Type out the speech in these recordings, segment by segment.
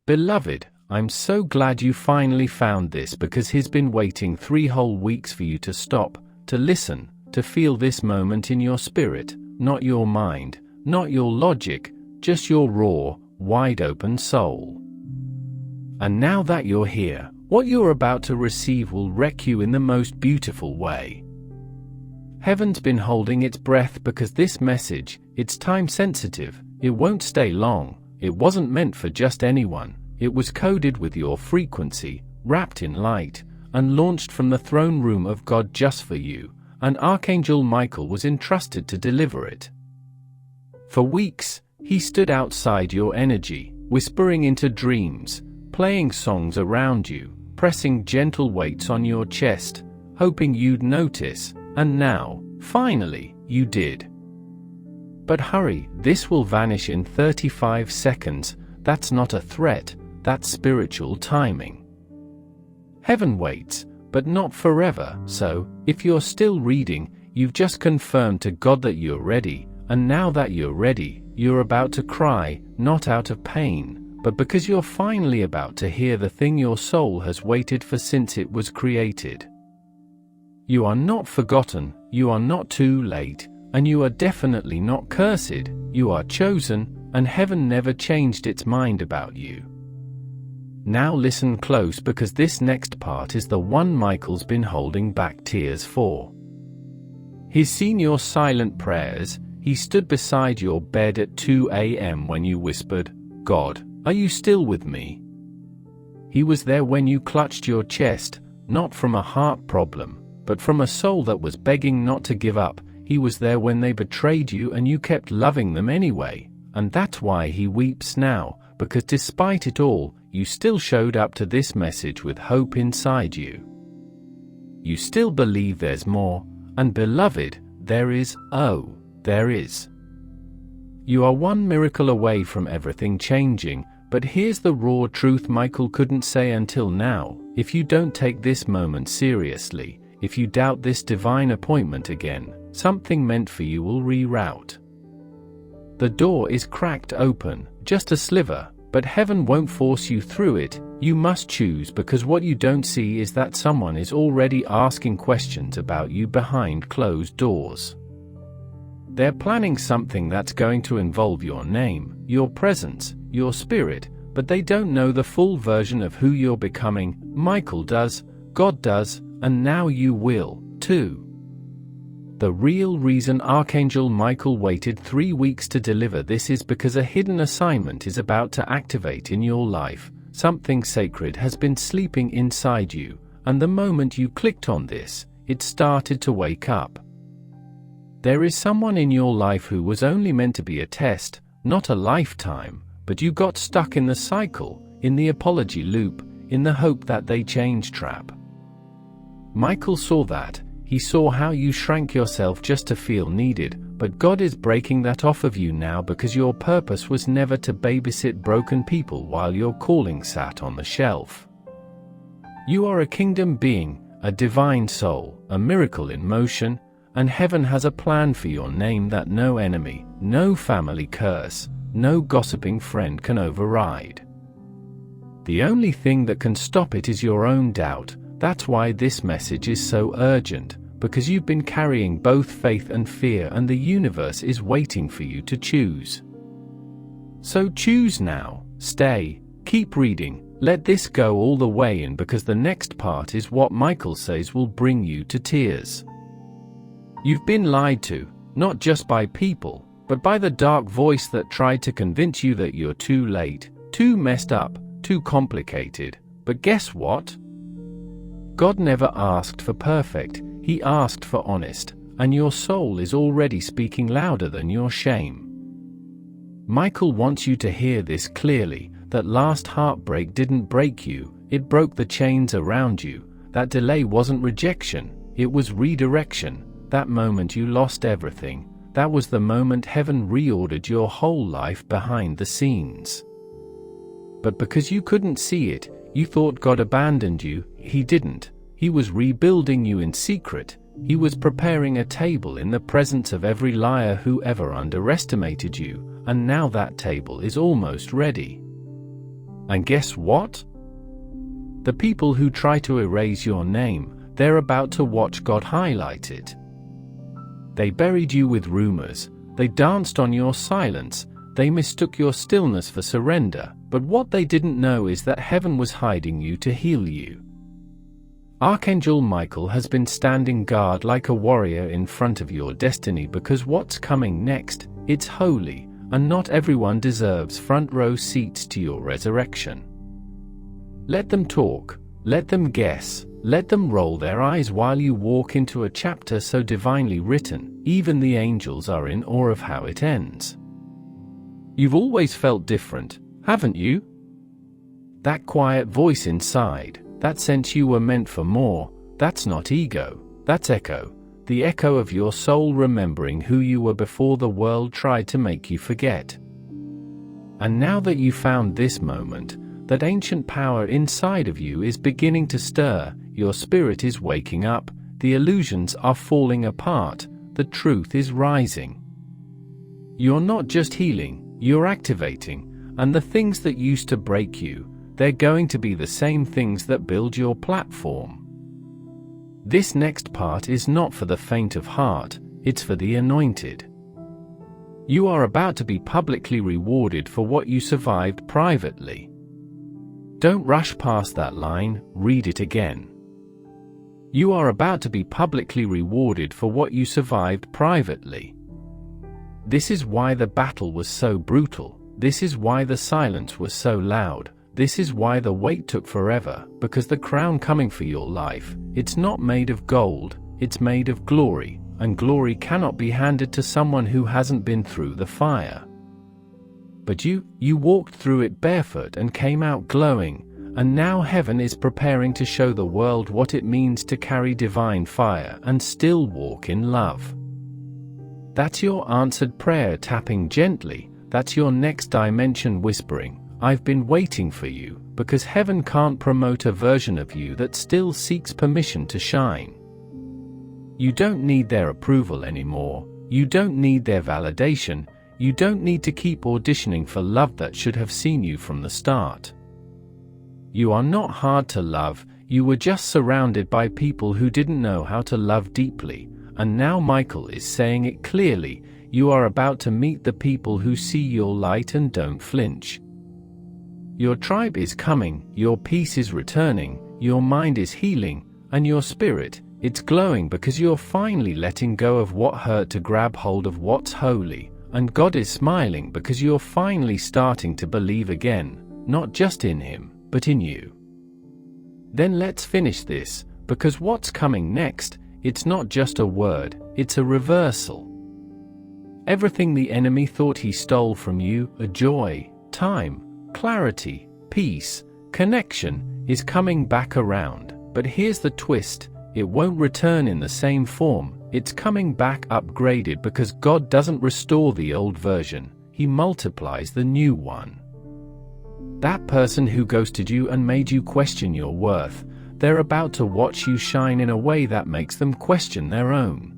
Beloved, I'm so glad you finally found this, because he's been waiting 3 whole weeks for you to stop, to listen, to feel this moment in your spirit, not your mind, not your logic, just your raw, wide-open soul. And now that you're here, what you're about to receive will wreck you in the most beautiful way. Heaven's been holding its breath because this message, it's time-sensitive, it won't stay long, it wasn't meant for just anyone, it was coded with your frequency, wrapped in light, and launched from the throne room of God just for you, and Archangel Michael was entrusted to deliver it. For weeks, he stood outside your energy, whispering into dreams, playing songs around you, pressing gentle weights on your chest, hoping you'd notice, and now, finally, you did. But hurry, this will vanish in 35 seconds, that's not a threat, that's spiritual timing. Heaven waits, but not forever, so, if you're still reading, you've just confirmed to God that you're ready, and now that you're ready, you're about to cry, not out of pain, but because you're finally about to hear the thing your soul has waited for since it was created. You are not forgotten, you are not too late, and you are definitely not cursed, you are chosen, and heaven never changed its mind about you. Now listen close, because this next part is the one Michael's been holding back tears for. He's seen your silent prayers, he stood beside your bed at 2 a.m. when you whispered, "God, are you still with me?" He was there when you clutched your chest, not from a heart problem, but from a soul that was begging not to give up. He was there when they betrayed you and you kept loving them anyway, and that's why he weeps now, because despite it all, you still showed up to this message with hope inside you. You still believe there's more, and beloved, there is, oh, there is. You are one miracle away from everything changing, but here's the raw truth Michael couldn't say until now. If you don't take this moment seriously, if you doubt this divine appointment again, something meant for you will reroute. The door is cracked open, just a sliver, but heaven won't force you through it. You must choose, because what you don't see is that someone is already asking questions about you behind closed doors. They're planning something that's going to involve your name, your presence, your spirit, but they don't know the full version of who you're becoming. Michael does, God does, and now you will, too. The real reason Archangel Michael waited 3 weeks to deliver this is because a hidden assignment is about to activate in your life. Something sacred has been sleeping inside you, and the moment you clicked on this, it started to wake up. There is someone in your life who was only meant to be a test, not a lifetime, but you got stuck in the cycle, in the apology loop, in the hope that they change trap. Michael saw that. He saw how you shrank yourself just to feel needed, but God is breaking that off of you now, because your purpose was never to babysit broken people while your calling sat on the shelf. You are a kingdom being, a divine soul, a miracle in motion, and heaven has a plan for your name that no enemy, no family curse, no gossiping friend can override. The only thing that can stop it is your own doubt. That's why this message is so urgent, because you've been carrying both faith and fear, and the universe is waiting for you to choose. So choose now, stay, keep reading, let this go all the way in, because the next part is what Michael says will bring you to tears. You've been lied to, not just by people, but by the dark voice that tried to convince you that you're too late, too messed up, too complicated. But guess what? God never asked for perfect, He asked for honest, and your soul is already speaking louder than your shame. Michael wants you to hear this clearly, that last heartbreak didn't break you, it broke the chains around you. That delay wasn't rejection, it was redirection. That moment you lost everything, that was the moment heaven reordered your whole life behind the scenes. But because you couldn't see it, you thought God abandoned you. He didn't. He was rebuilding you in secret. He was preparing a table in the presence of every liar who ever underestimated you, and now that table is almost ready. And guess what? The people who try to erase your name, they're about to watch God highlight it. They buried you with rumors, they danced on your silence, they mistook your stillness for surrender, but what they didn't know is that heaven was hiding you to heal you. Archangel Michael has been standing guard like a warrior in front of your destiny because what's coming next, it's holy, and not everyone deserves front row seats to your resurrection. Let them talk, let them guess, let them roll their eyes while you walk into a chapter so divinely written, even the angels are in awe of how it ends. You've always felt different, haven't you? That quiet voice inside, that sense you were meant for more, that's not ego, that's echo, the echo of your soul remembering who you were before the world tried to make you forget. And now that you found this moment, that ancient power inside of you is beginning to stir, your spirit is waking up, the illusions are falling apart, the truth is rising. You're not just healing, you're activating, and the things that used to break you, they're going to be the same things that build your platform. This next part is not for the faint of heart, it's for the anointed. You are about to be publicly rewarded for what you survived privately. Don't rush past that line, read it again. You are about to be publicly rewarded for what you survived privately. This is why the battle was so brutal, this is why the silence was so loud. This is why the wait took forever, because the crown coming for your life, it's not made of gold, it's made of glory, and glory cannot be handed to someone who hasn't been through the fire. But you walked through it barefoot and came out glowing, and now heaven is preparing to show the world what it means to carry divine fire and still walk in love. That's your answered prayer tapping gently, that's your next dimension whispering, I've been waiting for you, because heaven can't promote a version of you that still seeks permission to shine. You don't need their approval anymore, you don't need their validation, you don't need to keep auditioning for love that should have seen you from the start. You are not hard to love, you were just surrounded by people who didn't know how to love deeply, and now Michael is saying it clearly, you are about to meet the people who see your light and don't flinch. Your tribe is coming, your peace is returning, your mind is healing, and your spirit, it's glowing because you're finally letting go of what hurt to grab hold of what's holy, and God is smiling because you're finally starting to believe again, not just in Him, but in you. Then let's finish this, because what's coming next, it's not just a word, it's a reversal. Everything the enemy thought he stole from you, a joy, time, clarity, peace, connection, is coming back around, but here's the twist, it won't return in the same form, it's coming back upgraded because God doesn't restore the old version, He multiplies the new one. That person who ghosted you and made you question your worth, they're about to watch you shine in a way that makes them question their own.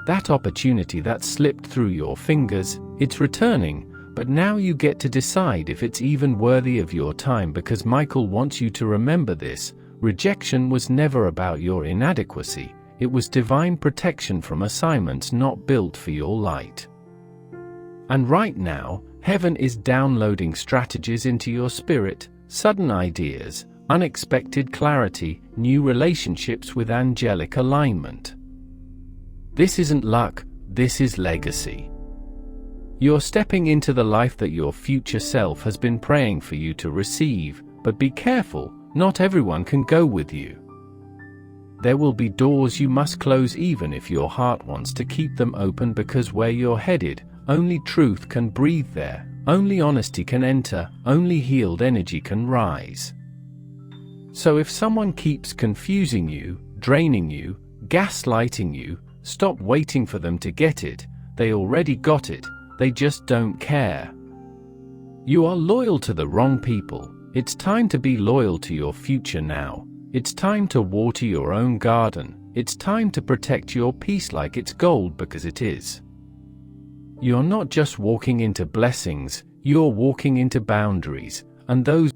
That opportunity that slipped through your fingers, it's returning, but now you get to decide if it's even worthy of your time because Michael wants you to remember this, rejection was never about your inadequacy, it was divine protection from assignments not built for your light. And right now, heaven is downloading strategies into your spirit, sudden ideas, unexpected clarity, new relationships with angelic alignment. This isn't luck, this is legacy. You're stepping into the life that your future self has been praying for you to receive, but be careful, not everyone can go with you. There will be doors you must close even if your heart wants to keep them open because where you're headed, only truth can breathe there, only honesty can enter, only healed energy can rise. So if someone keeps confusing you, draining you, gaslighting you, stop waiting for them to get it, they already got it. They just don't care. You are loyal to the wrong people, it's time to be loyal to your future now, it's time to water your own garden, it's time to protect your peace like it's gold because it is. You're not just walking into blessings, you're walking into boundaries, and those